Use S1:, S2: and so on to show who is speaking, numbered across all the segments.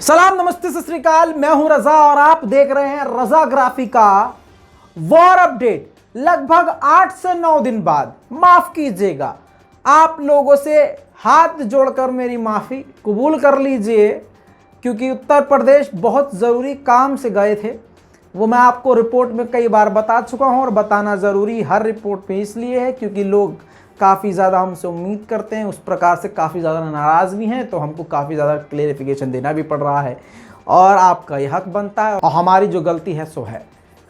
S1: सलाम, नमस्ते, सत श्री अकाल। मैं हूं रजा और आप देख रहे हैं रजाग्राफी का वॉर अपडेट। लगभग 8 से 9 दिन बाद, माफ कीजिएगा, आप लोगों से हाथ जोड़कर मेरी माफी कबूल कर लीजिए, क्योंकि उत्तर प्रदेश बहुत ज़रूरी काम से गए थे। वो मैं आपको रिपोर्ट में कई बार बता चुका हूं और बताना ज़रूरी हर रिपोर्ट में इसलिए है क्योंकि लोग काफ़ी ज़्यादा हमसे उम्मीद करते हैं, उस प्रकार से काफ़ी ज़्यादा नाराज़ भी हैं, तो हमको काफ़ी ज़्यादा क्लेरिफिकेशन देना भी पड़ रहा है और आपका ये हक बनता है और हमारी जो गलती है सो है।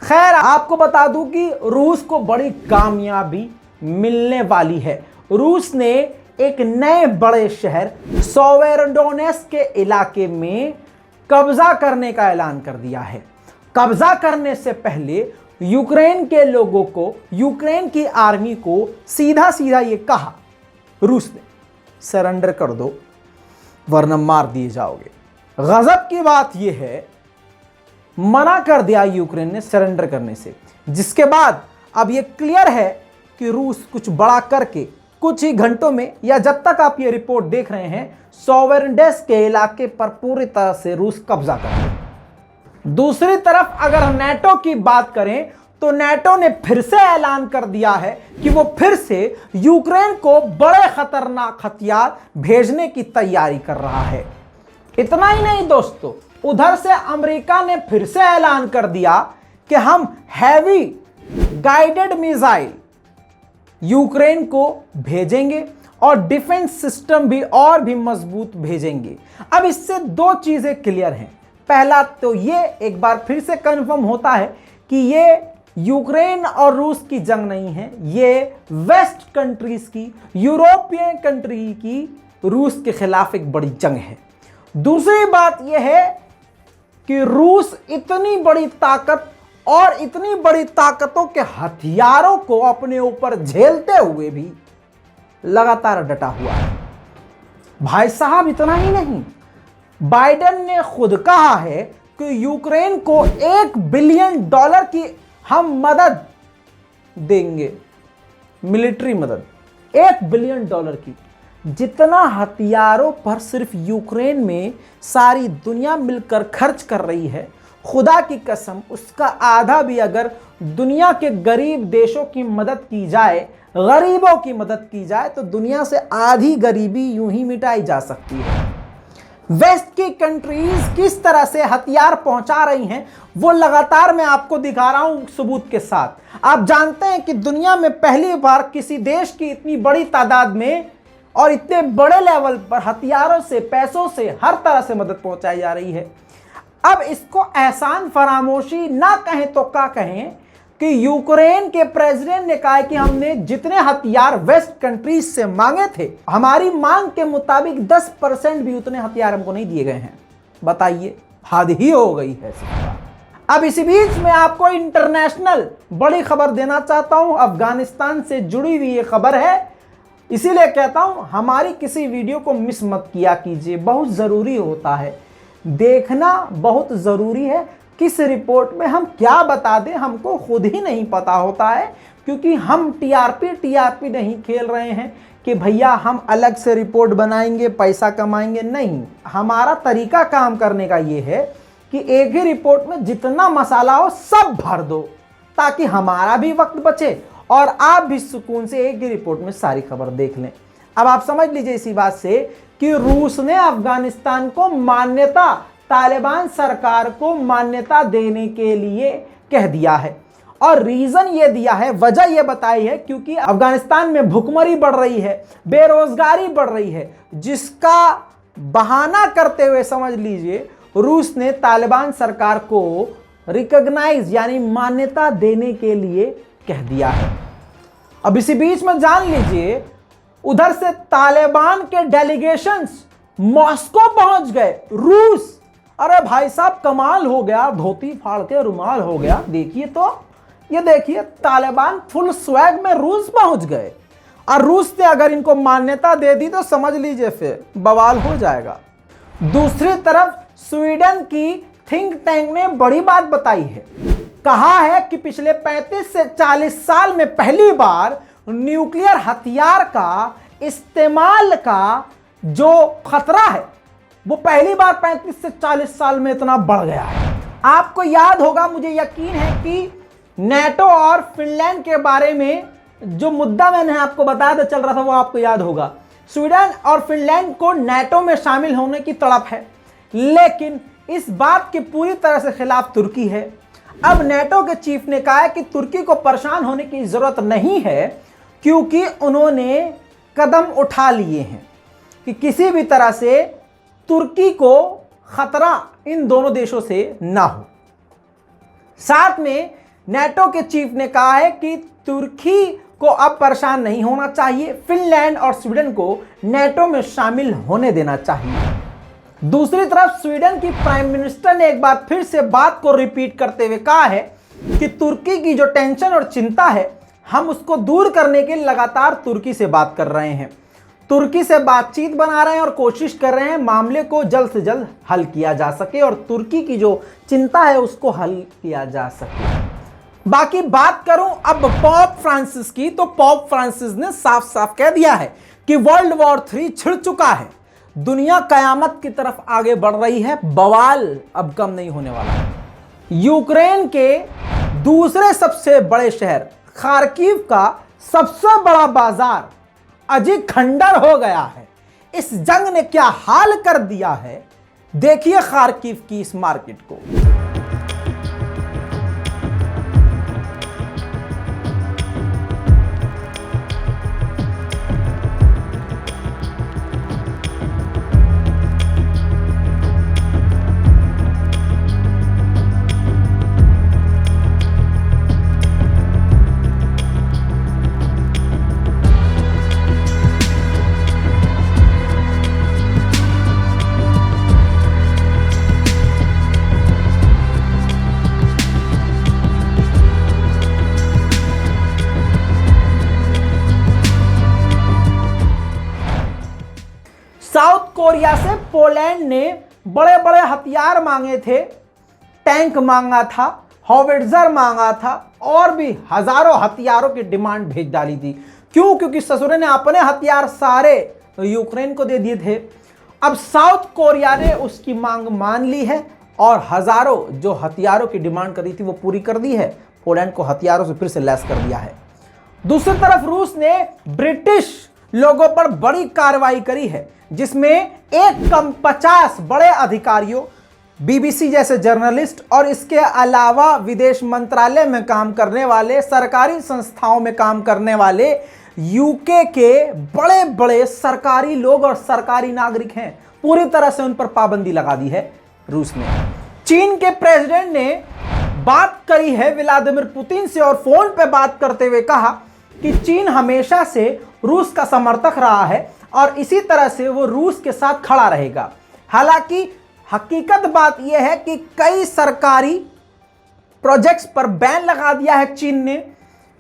S1: खैर, आपको बता दूं कि रूस को बड़ी कामयाबी मिलने वाली है। रूस ने एक नए बड़े शहर सेवेरोडोनेत्स्क के इलाके में कब्जा करने का ऐलान कर दिया है। कब्जा करने से पहले यूक्रेन के लोगों को, यूक्रेन की आर्मी को सीधा सीधा ये कहा रूस ने, सरेंडर कर दो वरना मार दिए जाओगे। गजब की बात यह है, मना कर दिया यूक्रेन ने सरेंडर करने से, जिसके बाद अब ये क्लियर है कि रूस कुछ बड़ा करके कुछ ही घंटों में, या जब तक आप ये रिपोर्ट देख रहे हैं, सेवेरोडोनेत्स्क के इलाके पर पूरी तरह से रूस कब्जा करेगा। दूसरी तरफ अगर नेटो की बात करें तो नेटो ने फिर से ऐलान कर दिया है कि वो फिर से यूक्रेन को बड़े खतरनाक हथियार भेजने की तैयारी कर रहा है। इतना ही नहीं दोस्तों, उधर से अमेरिका ने फिर से ऐलान कर दिया कि हम हैवी गाइडेड मिसाइल यूक्रेन को भेजेंगे और डिफेंस सिस्टम भी और भी मजबूत भेजेंगे। अब इससे दो चीजें क्लियर हैं। पहला तो ये एक बार फिर से कंफर्म होता है कि ये यूक्रेन और रूस की जंग नहीं है, ये वेस्ट कंट्रीज की, यूरोपियन कंट्री की रूस के खिलाफ एक बड़ी जंग है। दूसरी बात यह है कि रूस इतनी बड़ी ताकत और इतनी बड़ी ताकतों के हथियारों को अपने ऊपर झेलते हुए भी लगातार डटा हुआ है। भाई साहब, इतना ही नहीं, बाइडेन ने खुद कहा है कि यूक्रेन को $1 बिलियन की हम मदद देंगे, मिलिट्री मदद, $1 बिलियन की। जितना हथियारों पर सिर्फ यूक्रेन में सारी दुनिया मिलकर खर्च कर रही है, खुदा की कसम उसका आधा भी अगर दुनिया के गरीब देशों की मदद की जाए, गरीबों की मदद की जाए, तो दुनिया से आधी गरीबी यूं ही मिटाई जा सकती है। वेस्ट की कंट्रीज किस तरह से हथियार पहुंचा रही हैं, वो लगातार मैं आपको दिखा रहा हूं सबूत के साथ। आप जानते हैं कि दुनिया में पहली बार किसी देश की इतनी बड़ी तादाद में और इतने बड़े लेवल पर हथियारों से, पैसों से, हर तरह से मदद पहुंचाई जा रही है। अब इसको एहसान फरामोशी ना कहें तो क्या कहें कि यूक्रेन के प्रेसिडेंट ने कहा कि हमने जितने हथियार वेस्ट कंट्रीज से मांगे थे, हमारी मांग के मुताबिक 10% भी उतने हथियार हमको नहीं दिए गए हैं। बताइए, हद ही हो गई है। अब इसी बीच में आपको इंटरनेशनल बड़ी खबर देना चाहता हूं। अफगानिस्तान से जुड़ी हुई ये खबर है, इसीलिए कहता हूं हमारी किसी वीडियो को मिस मत किया कीजिए। बहुत ज़रूरी होता है देखना, बहुत ज़रूरी है। किस रिपोर्ट में हम क्या बता दें हमको खुद ही नहीं पता होता है, क्योंकि हम टीआरपी नहीं खेल रहे हैं कि भैया हम अलग से रिपोर्ट बनाएंगे, पैसा कमाएंगे। नहीं, हमारा तरीका काम करने का ये है कि एक ही रिपोर्ट में जितना मसाला हो सब भर दो, ताकि हमारा भी वक्त बचे और आप भी सुकून से एक ही रिपोर्ट में सारी खबर देख लें। अब आप समझ लीजिए इसी बात से कि रूस ने अफगानिस्तान को मान्यता, तालिबान सरकार को मान्यता देने के लिए कह दिया है और रीजन ये दिया है, वजह ये बताई है, क्योंकि अफगानिस्तान में भुखमरी बढ़ रही है, बेरोजगारी बढ़ रही है, जिसका बहाना करते हुए समझ लीजिए रूस ने तालिबान सरकार को रिकॉग्नाइज यानी मान्यता देने के लिए कह दिया है। अब इसी बीच में जान लीजिए, उधर से तालिबान के डेलीगेशंस मॉस्को पहुंच गए। रूस, अरे भाई साहब कमाल हो गया, धोती फाड़ के रुमाल हो गया। देखिए तो, ये देखिए, तालिबान फुल स्वैग में रूस पहुंच गए और रूस ने अगर इनको मान्यता दे दी तो समझ लीजिए फिर बवाल हो जाएगा। दूसरी तरफ स्वीडन की थिंक टैंक ने बड़ी बात बताई है। कहा है कि पिछले 35 से 40 साल में पहली बार न्यूक्लियर हथियार का इस्तेमाल का जो खतरा है वो पहली बार 35 से 40 साल में इतना बढ़ गया है। आपको याद होगा, मुझे यकीन है कि नेटो और फिनलैंड के बारे में जो मुद्दा मैंने आपको बताया था चल रहा था, वो आपको याद होगा। स्वीडन और फिनलैंड को नेटो में शामिल होने की तड़प है, लेकिन इस बात के पूरी तरह से खिलाफ तुर्की है। अब नेटो के चीफ ने कहा है कि तुर्की को परेशान होने की जरूरत नहीं है, क्योंकि उन्होंने कदम उठा लिए हैं कि किसी भी तरह से तुर्की को खतरा इन दोनों देशों से ना हो। साथ में नेटो के चीफ ने कहा है कि तुर्की को अब परेशान नहीं होना चाहिए, फिनलैंड और स्वीडन को नेटो में शामिल होने देना चाहिए। दूसरी तरफ स्वीडन की प्राइम मिनिस्टर ने एक बार फिर से बात को रिपीट करते हुए कहा है कि तुर्की की जो टेंशन और चिंता है, हम उसको दूर करने के लिए लगातार तुर्की से बात कर रहे हैं, तुर्की से बातचीत बना रहे हैं और कोशिश कर रहे हैं मामले को जल्द से जल्द हल किया जा सके और तुर्की की जो चिंता है उसको हल किया जा सके। बाकी बात करूं अब पॉप फ्रांसिस की, तो पॉप फ्रांसिस ने साफ साफ कह दिया है कि वर्ल्ड वॉर 3 छिड़ चुका है, दुनिया कयामत की तरफ आगे बढ़ रही है, बवाल अब कम नहीं होने वाला है। यूक्रेन के दूसरे सबसे बड़े शहर खार्किव का सबसे बड़ा बाजार अजी खंडर हो गया है। इस जंग ने क्या हाल कर दिया है, देखिए खार्किव की इस मार्केट को। साउथ कोरिया से पोलैंड ने बड़े बड़े हथियार मांगे थे, टैंक मांगा था, हॉविट्जर मांगा था और भी हजारों हथियारों की डिमांड भेज डाली थी। क्यों? क्योंकि ससुरे ने अपने हथियार सारे यूक्रेन को दे दिए थे। अब साउथ कोरिया ने उसकी मांग मान ली है और हजारों जो हथियारों की डिमांड करी थी वो पूरी कर दी है, पोलैंड को हथियारों से फिर से लैस कर दिया है। दूसरी तरफ रूस ने ब्रिटिश लोगों पर बड़ी कार्रवाई करी है, जिसमें एक कम 50 बड़े अधिकारियों, बीबीसी जैसे जर्नलिस्ट और इसके अलावा विदेश मंत्रालय में काम करने वाले, सरकारी संस्थाओं में काम करने वाले यूके के बड़े बड़े सरकारी लोग और सरकारी नागरिक हैं, पूरी तरह से उन पर पाबंदी लगा दी है रूस ने। चीन के प्रेसिडेंट ने बात करी है व्लादिमीर पुतिन से और फोन पे बात करते हुए कहा कि चीन हमेशा से रूस का समर्थक रहा है और इसी तरह से वो रूस के साथ खड़ा रहेगा। हालांकि हकीकत बात यह है कि कई सरकारी प्रोजेक्ट्स पर बैन लगा दिया है चीन ने,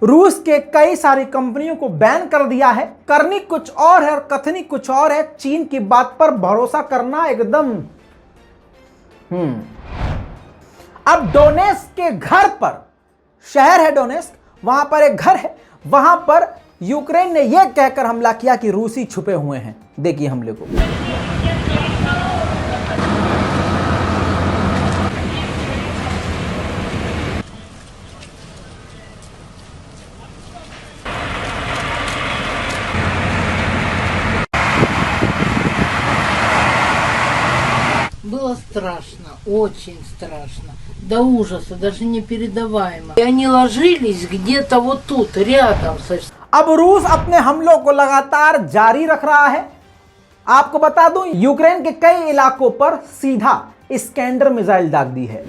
S1: रूस के कई सारी कंपनियों को बैन कर दिया है। करनी कुछ और है और कथनी कुछ और है। चीन की बात पर भरोसा करना एकदम अब डोनेस्क के घर पर, शहर है डोनेस्क, वहां पर एक घर है, वहां पर यूक्रेन ने यह कहकर हमला किया कि रूसी छुपे हुए हैं। देखिए हमले को।
S2: Было страшно, очень страшно, до ужаса, даже непередаваемо. И они ложились где-то вот тут, рядом со...
S1: अब रूस अपने हमलों को लगातार जारी रख रहा है। आपको बता दूं, यूक्रेन के कई इलाकों पर सीधा इस्कैंडर मिसाइल दाग दी है।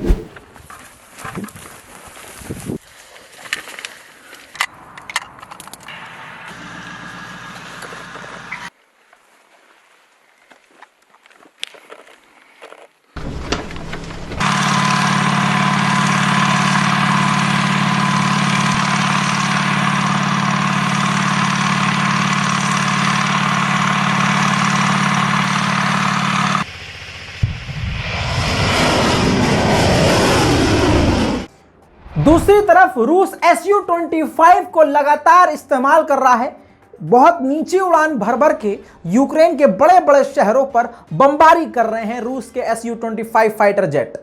S1: दूसरी तरफ रूस Su-25 को लगातार इस्तेमाल कर रहा है बहुत नीची उड़ान भर भर के यूक्रेन के बड़े बड़े शहरों पर बमबारी कर रहे हैं रूस के Su-25 फाइटर जेट।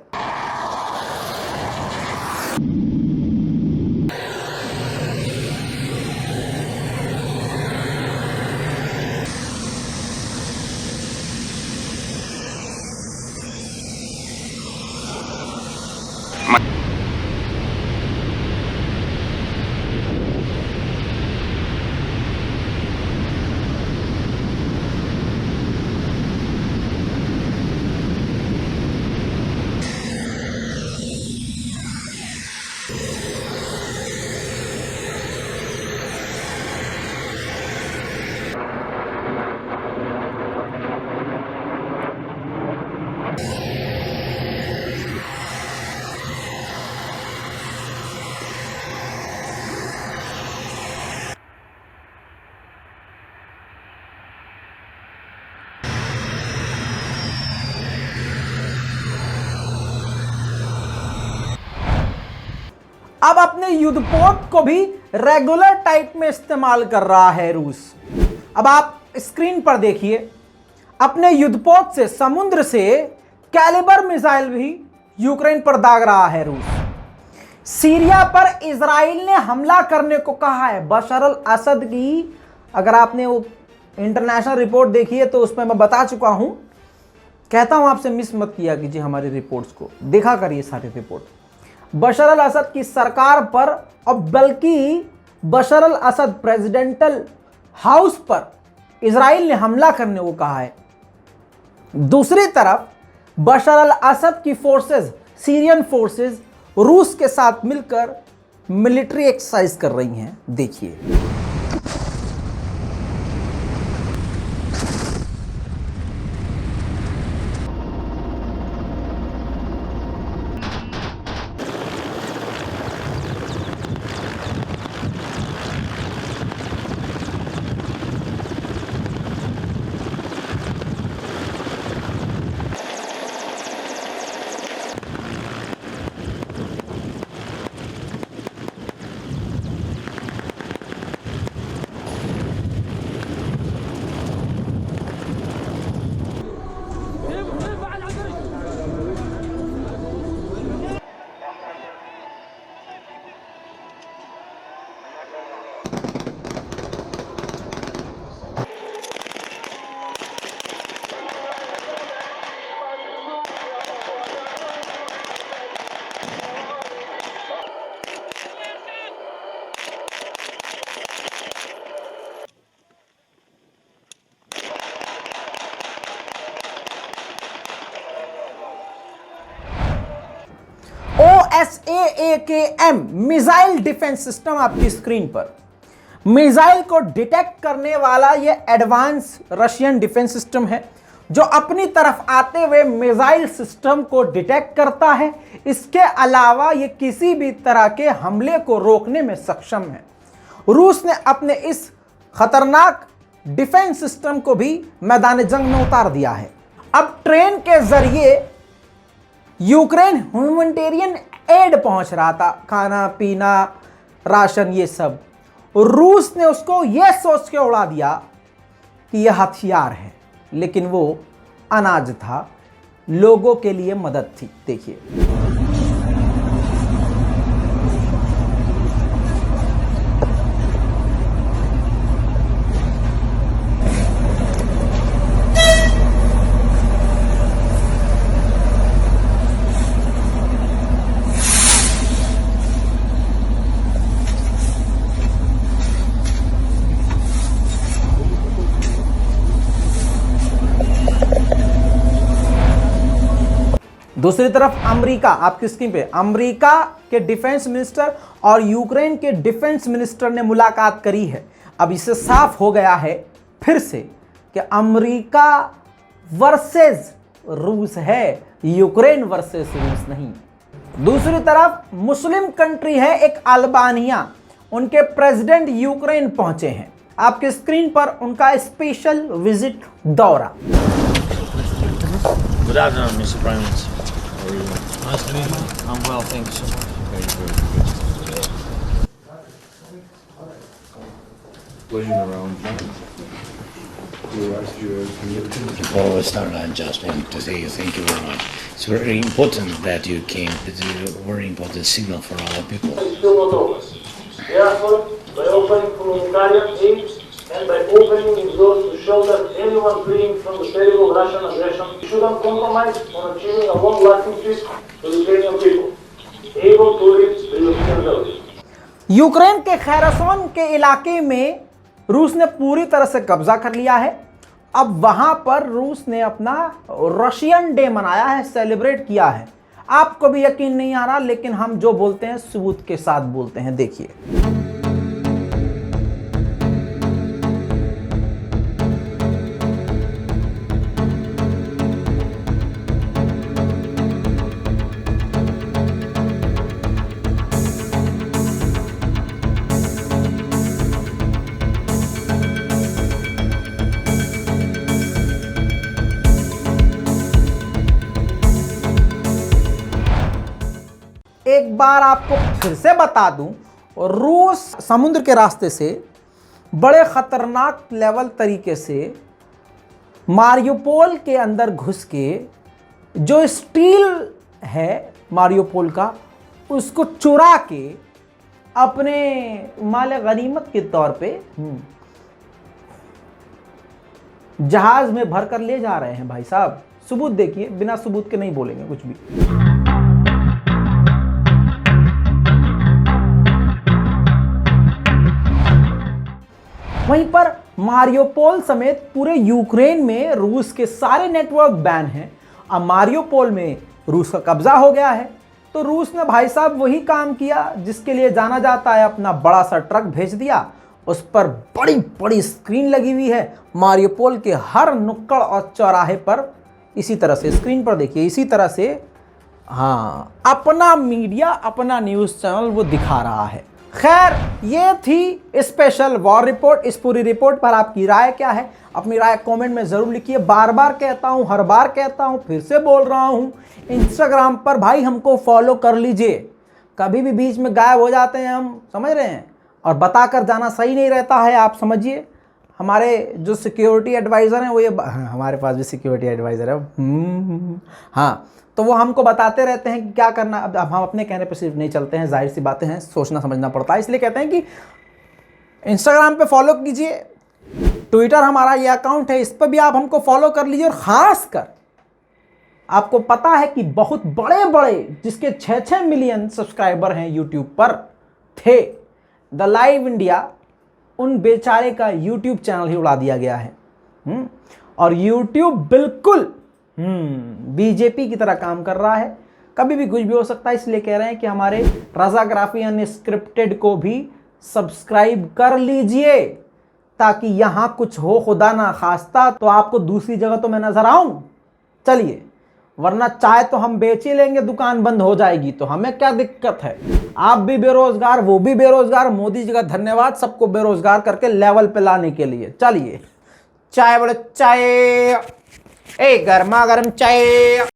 S1: अब अपने युद्धपोत को भी रेगुलर टाइप में इस्तेमाल कर रहा है रूस। अब आप स्क्रीन पर देखिए, अपने युद्धपोत से समुद्र से कैलिबर मिसाइल भी यूक्रेन पर दाग रहा है रूस। सीरिया पर इजराइल ने हमला करने को कहा है। बशर अल असद की अगर आपने वो इंटरनेशनल रिपोर्ट देखी है तो उसमें मैं बता चुका हूं, कहता हूं आपसे मिस मत किया कीजिए हमारी रिपोर्ट्स को, देखा करिए सारी रिपोर्ट। बशर अल असद की सरकार पर और बल्कि बशर अल असद प्रेसिडेंटल हाउस पर इजराइल ने हमला करने को कहा है। दूसरी तरफ बशर अल असद की फोर्सेस, सीरियन फोर्सेस रूस के साथ मिलकर मिलिट्री एक्सरसाइज कर रही हैं। देखिए OSAAKM मिसाइल डिफेंस सिस्टम आपकी स्क्रीन पर। मिसाइल को डिटेक्ट करने वाला यह एडवांस रशियन डिफेंस सिस्टम है जो अपनी तरफ आते हुए मिसाइल सिस्टम को डिटेक्ट करता है। इसके अलावा यह किसी भी तरह के हमले को रोकने में सक्षम है। रूस ने अपने इस खतरनाक डिफेंस सिस्टम को भी मैदान जंग में उतार दिया है। अब ट्रेन के जरिए यूक्रेन ह्यूमैनिटेरियन एड पहुंच रहा था, खाना पीना राशन ये सब। रूस ने उसको यह सोच के उड़ा दिया कि यह हथियार है, लेकिन वो अनाज था, लोगों के लिए मदद थी। देखिए दूसरी तरफ अमेरिका, आपकी स्क्रीन पे अमेरिका के डिफेंस मिनिस्टर और यूक्रेन के डिफेंस मिनिस्टर ने मुलाकात करी है। अब इससे साफ हो गया है फिर से कि अमेरिका वर्सेस रूस है, यूक्रेन वर्सेस रूस नहीं। दूसरी तरफ मुस्लिम कंट्री है एक अल्बानिया, उनके प्रेसिडेंट यूक्रेन पहुंचे हैं। आपके स्क्रीन पर उनका स्पेशल विजिट दौरा।
S3: Good afternoon, Mr. Prime Minister. How are you? Nice to meet you. I'm well, thank you so much. Very good.
S4: explosion around
S5: Before we start, I just want to say thank you very much. It's very important that you came. It's a very important signal for our people.
S6: Therefore, by offering humanitarian aid and by opening its doors to shelter anyone fleeing from the terrible Russian aggression, we shouldn't compromise on achieving a long-lasting peace for the Ukrainian people, able to reach the European values.
S1: Ukraine के खैरसोन के इलाके में रूस ने पूरी तरह से कब्जा कर लिया है। अब वहां पर रूस ने अपना रशियन डे मनाया है, सेलिब्रेट किया है। आपको भी यकीन नहीं आ रहा, लेकिन हम जो बोलते हैं सबूत के साथ बोलते हैं। देखिए, एक बार आपको फिर से बता दूं, रूस समुद्र के रास्ते से बड़े खतरनाक लेवल तरीके से मारियोपोल के अंदर घुस के जो स्टील है मारियोपोल का, उसको चुरा के अपने माल गनीमत के तौर पे जहाज में भरकर ले जा रहे हैं। भाई साहब, सबूत देखिए, बिना सबूत के नहीं बोलेंगे कुछ भी। वहीं पर मारियोपोल समेत पूरे यूक्रेन में रूस के सारे नेटवर्क बैन हैं। अब मारियोपोल में रूस का कब्जा हो गया है, तो रूस ने भाई साहब वही काम किया जिसके लिए जाना जाता है। अपना बड़ा सा ट्रक भेज दिया, उस पर बड़ी बड़ी स्क्रीन लगी हुई है। मारियोपोल के हर नुक्कड़ और चौराहे पर इसी तरह से स्क्रीन पर देखिए, इसी तरह से अपना मीडिया, अपना न्यूज़ चैनल वो दिखा रहा है। खैर, ये थी स्पेशल वॉर रिपोर्ट। इस पूरी रिपोर्ट पर आपकी राय क्या है? अपनी राय कमेंट में ज़रूर लिखिए। बार बार कहता हूँ, हर बार कहता हूँ, फिर से बोल रहा हूँ, इंस्टाग्राम पर भाई हमको फॉलो कर लीजिए। कभी भी बीच में गायब हो जाते हैं हम, समझ रहे हैं, और बता कर जाना सही नहीं रहता है। आप समझिए, हमारे जो सिक्योरिटी एडवाइज़र हैं वो ये हमारे पास भी सिक्योरिटी एडवाइज़र है, हाँ, तो वो हमको बताते रहते हैं कि क्या करना। अब हम अपने कहने पर सिर्फ नहीं चलते हैं, जाहिर सी बातें हैं, सोचना समझना पड़ता है। इसलिए कहते हैं कि इंस्टाग्राम पे फॉलो कीजिए, ट्विटर हमारा ये अकाउंट है, इस पर भी आप हमको फॉलो कर लीजिए। और ख़ास कर आपको पता है कि बहुत बड़े बड़े जिसके 6-6 मिलियन सब्सक्राइबर हैं यूट्यूब पर थे, द लाइव इंडिया, उन बेचारे का यूट्यूब चैनल ही उड़ा दिया गया है। और यूट्यूब बिल्कुल बीजेपी की तरह काम कर रहा है, कभी भी कुछ भी हो सकता है। इसलिए कह रहे हैं कि हमारे रज़ाग्राफी अनस्क्रिप्टेड को भी सब्सक्राइब कर लीजिए, ताकि यहाँ कुछ हो खुदा ना खास्ता तो आपको दूसरी जगह तो मैं नजर आऊं। चलिए, वरना चाहे तो हम बेच ही लेंगे, दुकान बंद हो जाएगी तो हमें क्या दिक्कत है। आप भी बेरोजगार, वो भी बेरोजगार, मोदी जी का धन्यवाद सबको बेरोजगार करके लेवल पे लाने के लिए। चलिए, चाय बोले चाय, गर्मा गर्म चाय।